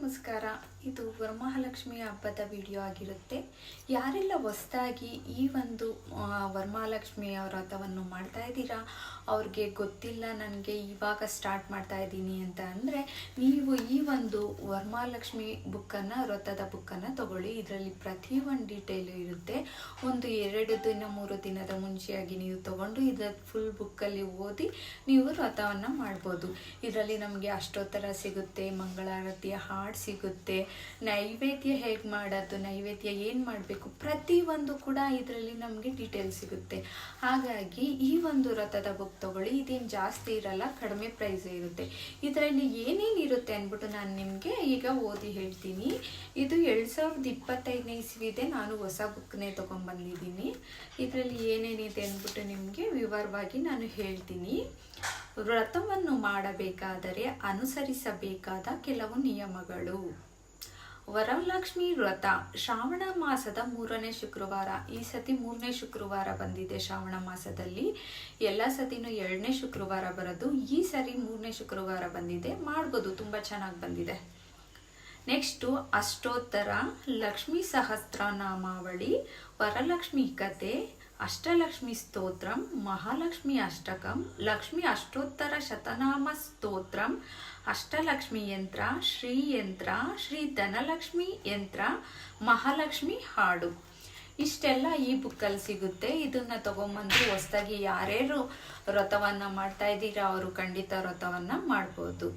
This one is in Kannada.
ನಮಸ್ಕಾರ. ಇದು ವರಮಹಾಲಕ್ಷ್ಮಿ ಹಬ್ಬದ ವಿಡಿಯೋ ಆಗಿರುತ್ತೆ. ಯಾರೆಲ್ಲ ಹೊಸದಾಗಿ ಈ ಒಂದು ವರಮಹಾಲಕ್ಷ್ಮಿ ವ್ರತವನ್ನು ಮಾಡ್ತಾ ಇದ್ದೀರಾ, ಅವ್ರಿಗೆ ಗೊತ್ತಿಲ್ಲ ನನಗೆ ಇವಾಗ ಸ್ಟಾರ್ಟ್ ಮಾಡ್ತಾ ಇದ್ದೀನಿ ಅಂತ ಅಂದರೆ, ನೀವು ಈ ಒಂದು ವರಮಹಾಲಕ್ಷ್ಮಿ ಬುಕ್ಕನ್ನು, ವ್ರತದ ಬುಕ್ಕನ್ನು ತಗೊಳ್ಳಿ. ಇದರಲ್ಲಿ ಪ್ರತಿಯೊಂದು ಡೀಟೇಲು ಇರುತ್ತೆ. ಒಂದು 2 ದಿನ 3 ದಿನದ ಮುಂಚೆಯಾಗಿ ನೀವು ತಗೊಂಡು ಇದರ ಫುಲ್ ಬುಕ್ಕಲ್ಲಿ ಓದಿ ನೀವು ವ್ರತವನ್ನು ಮಾಡ್ಬೋದು. ಇದರಲ್ಲಿ ನಮಗೆ ಅಷ್ಟೋತ್ತರ ಸಿಗುತ್ತೆ, ಮಂಗಳಾರತಿಯ ಹಾಡು ಸಿಗುತ್ತೆ, ನೈವೇದ್ಯ ಹೇಗೆ ಮಾಡೋದು, ನೈವೇದ್ಯ ಏನು ಮಾಡಬೇಕು, ಪ್ರತಿಯೊಂದು ಕೂಡ ಇದರಲ್ಲಿ ನಮಗೆ ಡೀಟೇಲ್ ಸಿಗುತ್ತೆ. ಹಾಗಾಗಿ ಈ ಒಂದು ವ್ರತದ ಬುಕ್ ತಗೊಳ್ಳಿ. ಇದೇನು ಜಾಸ್ತಿ ಇರಲ್ಲ, ಕಡಿಮೆ ಪ್ರೈಸ್ ಇರುತ್ತೆ. ಇದರಲ್ಲಿ ಏನೇನಿರುತ್ತೆ ಅಂದ್ಬಿಟ್ಟು ನಾನು ನಿಮಗೆ ಈಗ ಓದಿ ಹೇಳ್ತೀನಿ. ಇದು 2025ನೇ ಇಸ್ವಿದೆ. ನಾನು ಹೊಸ ಬುಕ್ನೇ ತೊಗೊಂಡ್ಬಂದಿದ್ದೀನಿ. ಇದರಲ್ಲಿ ಏನೇನಿದೆ ಅಂದ್ಬಿಟ್ಟು ನಿಮಗೆ ವಿವರವಾಗಿ ನಾನು ಹೇಳ್ತೀನಿ. ವ್ರತವನ್ನು ಮಾಡಬೇಕಾದರೆ ಅನುಸರಿಸಬೇಕಾದ ಕೆಲವು ನಿಯಮಗಳು. ವರಲಕ್ಷ್ಮಿ ವ್ರತ ಶ್ರಾವಣ ಮಾಸದ 3ನೇ ಶುಕ್ರವಾರ. ಈ ಸತಿ 3ನೇ ಶುಕ್ರವಾರ ಬಂದಿದೆ. ಶ್ರಾವಣ ಮಾಸದಲ್ಲಿ ಎಲ್ಲ ಸತಿನೂ 2ನೇ ಶುಕ್ರವಾರ ಬರೋದು. ಈ ಸರಿ 3ನೇ ಶುಕ್ರವಾರ ಬಂದಿದೆ. ಮಾಡ್ಬೋದು, ತುಂಬ ಚೆನ್ನಾಗಿ ಬಂದಿದೆ. ನೆಕ್ಸ್ಟು ಅಷ್ಟೋತ್ತರ, ಲಕ್ಷ್ಮೀ ಸಹಸ್ರನಾಮಾವಳಿ, ವರಲಕ್ಷ್ಮಿ ಕತೆ, ಅಷ್ಟಲಕ್ಷ್ಮಿ ಸ್ತೋತ್ರಂ, ಮಹಾಲಕ್ಷ್ಮಿ ಅಷ್ಟಕಂ, ಲಕ್ಷ್ಮಿ ಅಷ್ಟೋತ್ತರ ಶತನಾಮ ಸ್ತೋತ್ರಂ, ಅಷ್ಟಲಕ್ಷ್ಮಿ ಯಂತ್ರ, ಶ್ರೀ ಯಂತ್ರ, ಶ್ರೀ ಧನಲಕ್ಷ್ಮಿ ಯಂತ್ರ, ಮಹಾಲಕ್ಷ್ಮಿ ಹಾಡು. ಇಷ್ಟೆಲ್ಲ ಈ ಬುಕ್ಕಲ್ಲಿ ಸಿಗುತ್ತೆ. ಇದನ್ನು ತಗೊಂಬಂದು ಹೊಸದಾಗಿ ಯಾರ್ಯಾರು ವ್ರತವನ್ನು ಮಾಡ್ತಾ ಇದ್ದೀರಾ ಅವರು ಖಂಡಿತ ವ್ರತವನ್ನು ಮಾಡ್ಬೋದು.